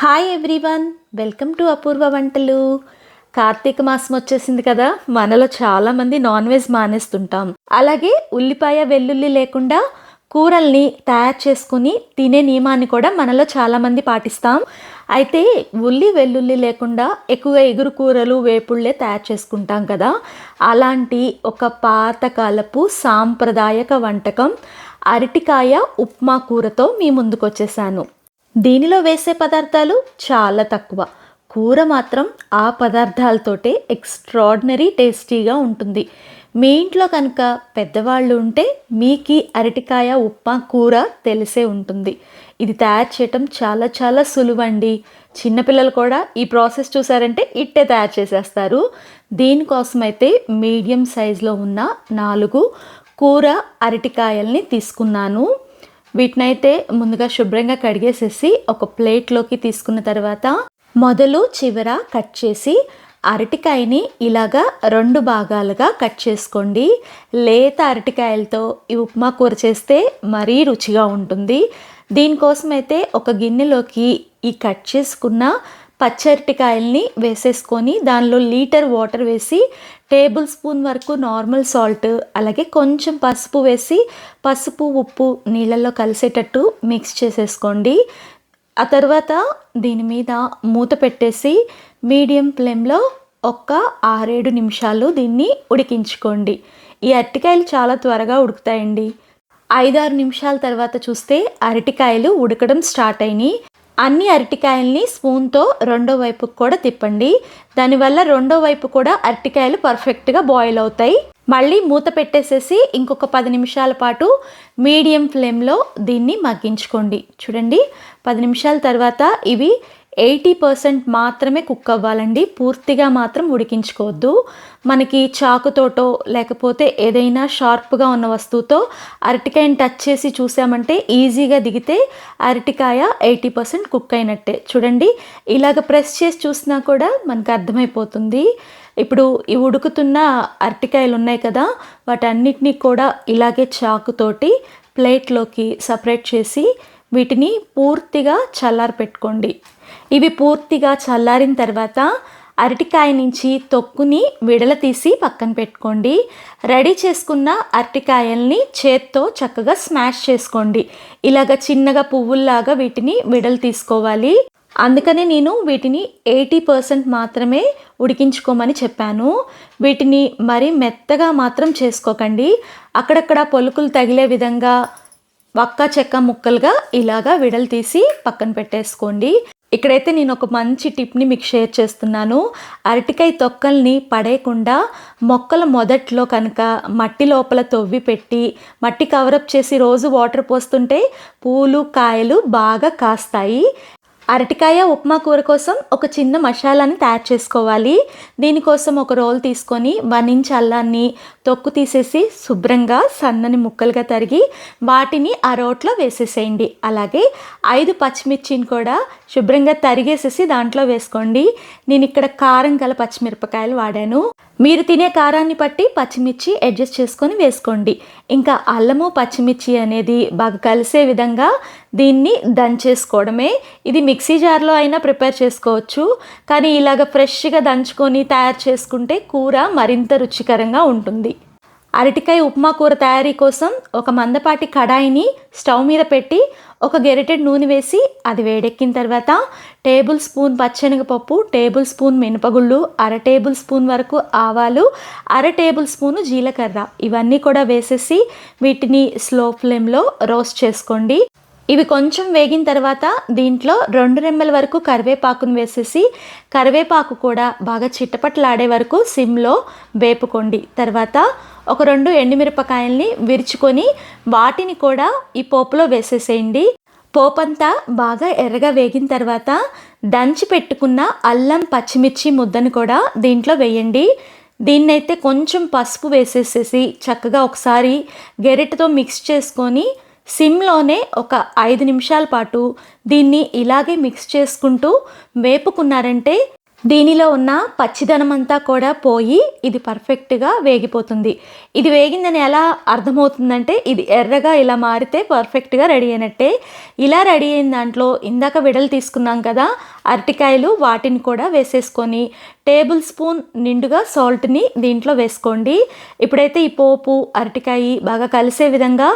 Hi everyone, welcome to అపూర్వ వంటలు. కార్తీక మాసం వచ్చేసింది కదా. మనలో చాలామంది నాన్ వెజ్ మానేస్తుంటాం. అలాగే ఉల్లిపాయ వెల్లుల్లి లేకుండా కూరల్ని తయారు చేసుకుని తినే నియమాన్ని కూడా మనలో చాలామంది పాటిస్తాం. అయితే ఉల్లి వెల్లుల్లి లేకుండా ఎక్కువగా ఎగురు కూరలు వేపుళ్ళే తయారు చేసుకుంటాం కదా. అలాంటి ఒక పాతకాలపు సాంప్రదాయక వంటకం అరటికాయ ఉప్మా కూరతో మీ ముందుకు వచ్చేసాను. దీనిలో వేసే పదార్థాలు చాలా తక్కువ, కూర మాత్రం ఆ పదార్థాలతోటే ఎక్స్ట్రాడినరీ టేస్టీగా ఉంటుంది. మీ ఇంట్లో కనుక పెద్దవాళ్ళు ఉంటే మీకు అరటికాయ ఉప్మా కూర తెలిసే ఉంటుంది. ఇది తయారు చేయటం చాలా చాలా సులువండి. చిన్నపిల్లలు కూడా ఈ ప్రాసెస్ చూసారంటే ఇట్టే తయారు చేసేస్తారు. దీనికోసమైతే మీడియం సైజులో ఉన్న 4 కూర అరటికాయల్ని తీసుకున్నాను. వీటినైతే ముందుగా శుభ్రంగా కడిగేసేసి ఒక ప్లేట్లోకి తీసుకున్న తర్వాత మొదలు చివర కట్ చేసి అరటికాయని ఇలాగా 2 భాగాలుగా కట్ చేసుకోండి. లేత అరటికాయలతో ఈ ఉప్మా కూర చేస్తే మరీ రుచిగా ఉంటుంది. దీనికోసమైతే ఒక గిన్నెలోకి ఈ కట్ చేసుకున్న పచ్చరటికాయల్ని వేసేసుకొని దానిలో లీటర్ వాటర్ వేసి టేబుల్ స్పూన్ వరకు నార్మల్ సాల్ట్, అలాగే కొంచెం పసుపు వేసి పసుపు ఉప్పు నీళ్ళల్లో కలిసేటట్టు మిక్స్ చేసేసుకోండి. ఆ తర్వాత దీని మీద మూత పెట్టేసి మీడియం ఫ్లేమ్లో ఒక 6-7 నిమిషాలు దీన్ని ఉడికించుకోండి. ఈ అరటికాయలు చాలా త్వరగా ఉడుకుతాయండి. 5-6 నిమిషాల తర్వాత చూస్తే అరటికాయలు ఉడకడం స్టార్ట్ అయినాయి. అన్ని అరటికాయల్ని స్పూన్తో రెండో వైపుకు కూడా తిప్పండి. దానివల్ల రెండో వైపు కూడా అరటికాయలు పర్ఫెక్ట్గా బాయిల్ అవుతాయి. మళ్ళీ మూత పెట్టేసేసి ఇంకొక 10 నిమిషాల పాటు మీడియం ఫ్లేమ్లో దీన్ని మగ్గించుకోండి. చూడండి, 10 నిమిషాల తర్వాత ఇవి 80% మాత్రమే కుక్ అవ్వాలండి. పూర్తిగా మాత్రం ఉడికించుకోవద్దు. మనకి చాకుతోటో లేకపోతే ఏదైనా షార్ప్గా ఉన్న వస్తువుతో అరటికాయని టచ్ చేసి చూసామంటే ఈజీగా దిగితే అరటికాయ 80% కుక్ అయినట్టే. చూడండి, ఇలాగ ప్రెస్ చేసి చూసినా కూడా మనకు అర్థమైపోతుంది. ఇప్పుడు ఈ ఉడుకుతున్న అరటికాయలు ఉన్నాయి కదా, వాటన్నిటినీ కూడా ఇలాగే చాకుతోటి ప్లేట్లోకి సపరేట్ చేసి వీటిని పూర్తిగా చల్లారి పెట్టుకోండి. ఇవి పూర్తిగా చల్లారిన తర్వాత అరటికాయ నుంచి తొక్కుని విడల తీసి పక్కన పెట్టుకోండి. రెడీ చేసుకున్న అరటికాయల్ని చేత్తో చక్కగా స్మాష్ చేసుకోండి. ఇలాగ చిన్నగా పువ్వుల్లాగా వీటిని విడలు తీసుకోవాలి. అందుకనే నేను వీటిని 80% మాత్రమే ఉడికించుకోమని చెప్పాను. వీటిని మరీ మెత్తగా మాత్రం చేసుకోకండి. అక్కడక్కడ పొలుకులు తగిలే విధంగా వక్క చెక్క ముక్కలుగా ఇలాగా విడలు తీసి పక్కన పెట్టేసుకోండి. ఇక్కడైతే నేను ఒక మంచి టిప్ని మీకు షేర్ చేస్తున్నాను. అరటికాయ తొక్కల్ని పడేయకుండా మొక్కల మొదట్లో కనుక మట్టి లోపల తవ్వి పెట్టి మట్టి కవరప్ చేసి రోజు వాటర్ పోస్తుంటే పూలు కాయలు బాగా కాస్తాయి. అరటికాయ ఉప్మా కూర కోసం ఒక చిన్న మసాలాని తయారు చేసుకోవాలి. దీనికోసం ఒక రోల్ తీసుకొని 1 ఇంచ్ అల్లాన్ని తొక్కు తీసేసి శుభ్రంగా సన్నని ముక్కలుగా తరిగి వాటిని ఆ రోట్లో వేసేసేయండి. అలాగే 5 పచ్చిమిర్చిని కూడా శుభ్రంగా తరిగేసేసి దాంట్లో వేసుకోండి. నేను ఇక్కడ కారం గల పచ్చిమిరపకాయలు వాడాను. మీరు తినే కారాన్ని బట్టి పచ్చిమిర్చి అడ్జస్ట్ చేసుకొని వేసుకోండి. ఇంకా అల్లము పచ్చిమిర్చి అనేది బాగా కలిసే విధంగా దీన్ని దంచేసుకోవడమే. ఇది మిక్సీ జార్లో అయినా ప్రిపేర్ చేసుకోవచ్చు, కానీ ఇలాగ ఫ్రెష్గా దంచుకొని తయారు చేసుకుంటే కూర మరింత రుచికరంగా ఉంటుంది. అరటికాయ ఉప్మా కూర తయారీ కోసం ఒక మందపాటి కడాయిని స్టవ్ మీద పెట్టి ఒక గెరిటెడ్ నూనె వేసి అది వేడెక్కిన తర్వాత టేబుల్ స్పూన్ పచ్చెనగపప్పు, టేబుల్ స్పూన్ మినపగుళ్ళు, 1/2 టేబుల్ స్పూన్ వరకు ఆవాలు, 1/2 టేబుల్ స్పూను జీలకర్ర ఇవన్నీ కూడా వేసేసి వీటిని స్లో ఫ్లేమ్లో రోస్ట్ చేసుకోండి. ఇవి కొంచెం వేగిన తర్వాత దీంట్లో 2 రెమ్మల వరకు కరివేపాకును వేసేసి కరివేపాకు కూడా బాగా చిట్టపట్లాడే వరకు సిమ్లో వేపుకోండి. తర్వాత ఒక 2 ఎండుమిరపకాయల్ని విరుచుకొని వాటిని కూడా ఈ పోపులో వేసేసేయండి. పోపంతా బాగా ఎర్రగా వేగిన తర్వాత దంచి పెట్టుకున్న అల్లం పచ్చిమిర్చి ముద్దను కూడా దీంట్లో వేయండి. దీన్నైతే కొంచెం పసుపు వేసేసేసి చక్కగా ఒకసారి గెరిటతో మిక్స్ చేసుకొని సిమ్లోనే ఒక 5 నిమిషాల పాటు దీన్ని ఇలాగే మిక్స్ చేసుకుంటూ వేపుకున్నారంటే దీనిలో ఉన్న పచ్చిదనం అంతా కూడా పోయి ఇది పర్ఫెక్ట్గా వేగిపోతుంది. ఇది వేగిందని ఎలా అర్థమవుతుందంటే ఇది ఎర్రగా ఇలా మారితే పర్ఫెక్ట్గా రెడీ అయినట్టే. ఇలా రెడీ అయిన దాంట్లో ఇందాక విడలు తీసుకున్నాం కదా, అరటికాయలు వాటిని కూడా వేసేసుకొని టేబుల్ స్పూన్ నిండుగా సాల్ట్ని దీంట్లో వేసుకోండి. ఇప్పుడైతే ఈ పోపు అరటికాయ బాగా కలిసే విధంగా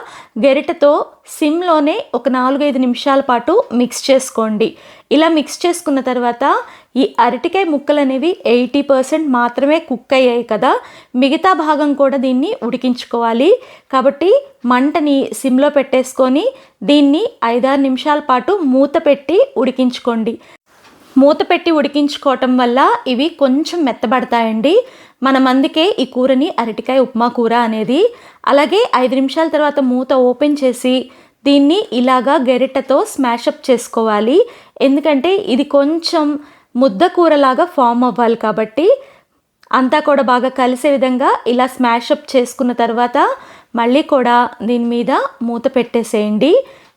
గరిటెతో సిమ్లోనే ఒక 4-5 నిమిషాల పాటు మిక్స్ చేసుకోండి. ఇలా మిక్స్ చేసుకున్న తర్వాత ఈ అరటికాయ ముక్కలు అనేవి 80% మాత్రమే కుక్ అయ్యాయి కదా, మిగతా భాగం కూడా దీన్ని ఉడికించుకోవాలి. కాబట్టి మంటని సిమ్లో పెట్టేసుకొని దీన్ని 5-6 నిమిషాల పాటు మూత పెట్టి ఉడికించుకోండి. మూత పెట్టి ఉడికించుకోవటం వల్ల ఇవి కొంచెం మెత్తబడతాయండి. మనం అందుకే ఈ కూరని అరటికాయ ఉప్మా కూర అనేది. అలాగే 5 నిమిషాల తర్వాత మూత ఓపెన్ చేసి దీన్ని ఇలాగా గరిటెతో స్మాషప్ చేసుకోవాలి. ఎందుకంటే ఇది కొంచెం ముద్ద కూరలాగా ఫామ్ అవ్వాలి కాబట్టి అంతా కూడా బాగా కలిసే విధంగా ఇలా స్మాషప్ చేసుకున్న తర్వాత మళ్ళీ కూడా దీని మీద మూత పెట్టేసేయండి.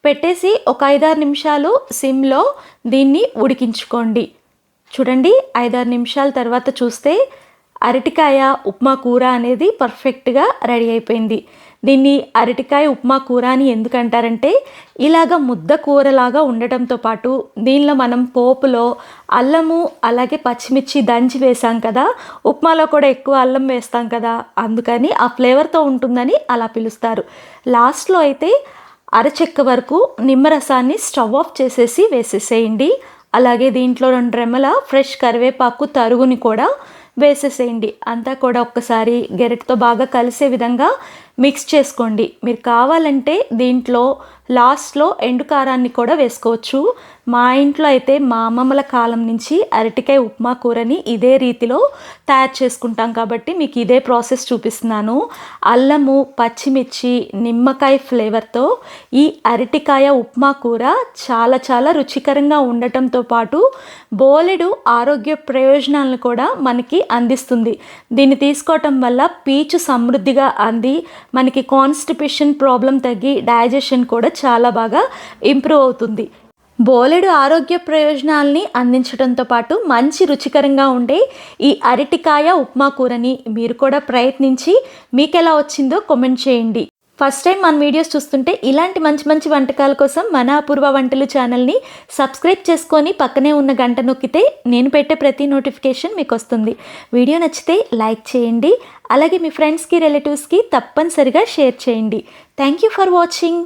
పెట్టేసి ఒక 5-6 నిమిషాలు సిమ్లో దీన్ని ఉడికించుకోండి. చూడండి, 5-6 నిమిషాల తర్వాత చూస్తే అరటికాయ ఉప్మా కూర అనేది పర్ఫెక్ట్గా రెడీ అయిపోయింది. దీన్ని అరటికాయ ఉప్మా కూర అని ఎందుకంటారంటే ఇలాగ ముద్ద కూరలాగా ఉండటంతో పాటు దీనిలో మనం పోపులో అల్లము అలాగే పచ్చిమిర్చి దంచి వేసాం కదా, ఉప్మాలో కూడా ఎక్కువ అల్లం వేస్తాం కదా, అందుకని ఆ ఫ్లేవర్తో ఉంటుందని అలా పిలుస్తారు. లాస్ట్లో అయితే అరచెక్క వరకు నిమ్మరసాన్ని స్టవ్ ఆఫ్ చేసేసి వేసేసేయండి. అలాగే దీంట్లో 2 రెమ్మల ఫ్రెష్ కరివేపాకు తరుగుని కూడా వేసేసేయండి. అంతా కూడా ఒక్కసారి గరిటెతో బాగా కలిసే విధంగా మిక్స్ చేసుకోండి. మీరు కావాలంటే దీంట్లో లాస్ట్లో ఎండు కారాన్ని కూడా వేసుకోవచ్చు. మా ఇంట్లో అయితే మా అమ్మమ్మల కాలం నుంచి అరటికాయ ఉప్మా కూరని ఇదే రీతిలో తయారు చేసుకుంటాం కాబట్టి మీకు ఇదే ప్రాసెస్ చూపిస్తున్నాను. అల్లము పచ్చిమిర్చి నిమ్మకాయ ఫ్లేవర్తో ఈ అరటికాయ ఉప్మా కూర చాలా చాలా రుచికరంగా ఉండటంతో పాటు బోలెడు ఆరోగ్య ప్రయోజనాలను కూడా మనకి అందిస్తుంది. దీన్ని తీసుకోవటం వల్ల పీచు సమృద్ధిగా అంది మనకి కాన్స్టిపేషన్ ప్రాబ్లం తగ్గి డైజెషన్ కూడా చాలా బాగా ఇంప్రూవ్ అవుతుంది. బోలెడు ఆరోగ్య ప్రయోజనాల్ని అందించడంతో పాటు మంచి రుచికరంగా ఉండే ఈ అరటికాయ ఉప్మా కూరని మీరు కూడా ప్రయత్నించి మీకు ఎలా వచ్చిందో కామెంట్ చేయండి. ఫస్ట్ టైం మన వీడియోస్ చూస్తుంటే ఇలాంటి మంచి మంచి వంటకాల కోసం మన అపూర్వ వంటలు ఛానల్ని సబ్స్క్రైబ్ చేసుకొని పక్కనే ఉన్న గంట నొక్కితే నేను పెట్టే ప్రతి నోటిఫికేషన్ మీకు వస్తుంది. వీడియో నచ్చితే లైక్ చేయండి. అలాగే మీ ఫ్రెండ్స్కి రిలేటివ్స్కి తప్పనిసరిగా షేర్ చేయండి. Thank you for watching.